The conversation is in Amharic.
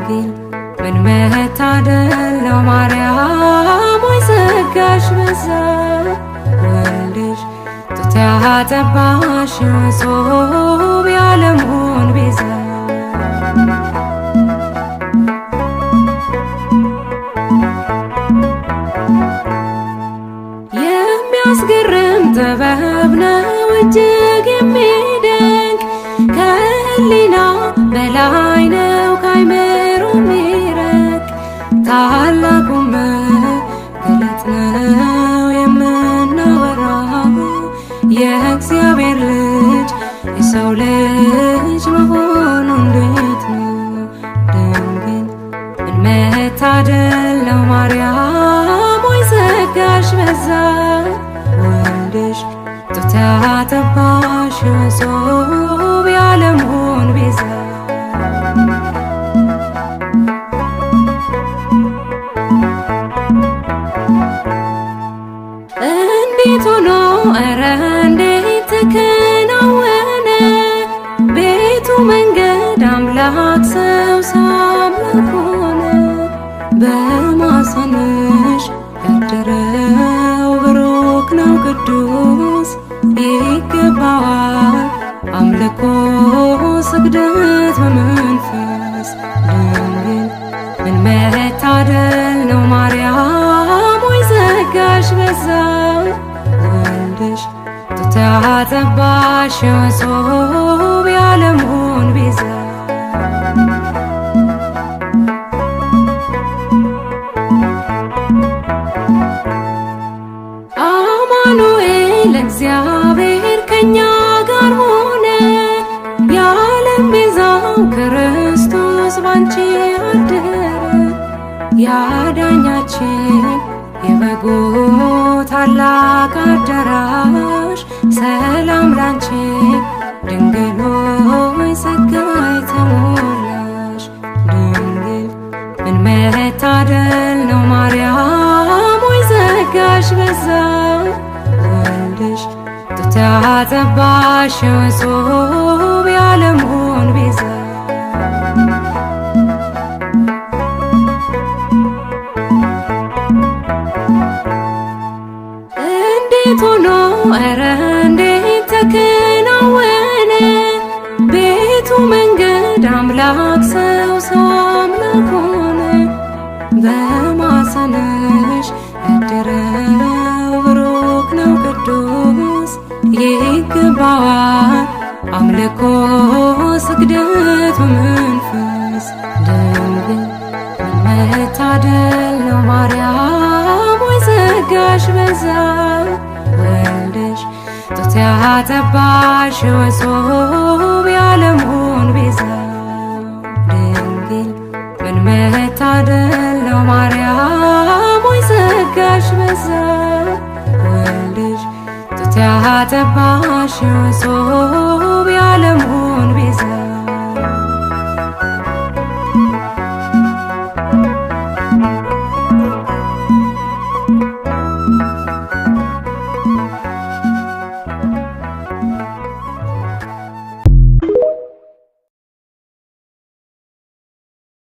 ድንግል ምን መታደል ነው ማርያም ሆይ ጸጋሽ በዛ ወልድሽ ጡት ያጠባሽ እጹብ የዓለሙን ቤዛ የሚያስገርም ጥበብ ነው እጅግ የሚደንቅ ከህሊና በላይ ነው ካይምሮ ሚረቅ ታላቁ መገለጥ ነው የምናወራው የእግዚአብሔር ልጅ የሰው ልጅ መሆኑ እንዴት ነው ድንግል ምን መታደል ነው ማርያም ሆይ ጸጋሽ በዛ ወልድሽ ጡት ያጠባሽ እጹብ የዓለሙን ቤዛ እንዴት ሆኖ ኧረ እንዴት ተከናወነ ቤቱ መንገድ አምላክ ሰው ሳምላክ ሆነ በማኅፀንሽ ያደረው ብሩክ ነው ቅዱስ ይገባዋል አምልኮ ስግደት በመንፈስ ድንግል ምን መታደል ነው ማርያም ሆይ ጸጋሽ በዛ ወልድሽ ጡት ያጠባሽ እጹብ የዓለሙን ቤዛ አማኑኤል እግዚአብሔር ከኛ ጋር ሆነ የዓለም ቤዛው ክርስቶስ ባንቺ አደረ ያዳኛችን የበጉ ታላቅ አዳራሽ ሰላም ላንቺ ድንግል ሆይ ጸጋ የተሞላሽ ድንግል ምን መታደል ነው ማርያም ሆይ ጸጋሽ በዛ ወልድሽ ጡት ያጠባሽ እጹብ የዓለሙን ቤዛ እንዴት ሆኖ ኧረ እንዴት ተከናወነ ቤቱ መንገድ አምላክ ሰው አምላክ ሆነ በማኅፀንሽ ያደረው ብሩክ ነው ቅዱስ ይገባዋል አምልኮ ስግደት በመንፈስ ድንግል ምን መታደል ነው ማርያም ሆይ ጸጋሽ በዛ ወልድሽ ጡት ያጠባሽ እጹብ የዓለሙን ቤዛ ድንግል ምን መታደል ነው ማርያም ሆይ ጸጋሽ በዛ ወልድሽ ጡት ያጠባሽ እጹብ የዓለሙን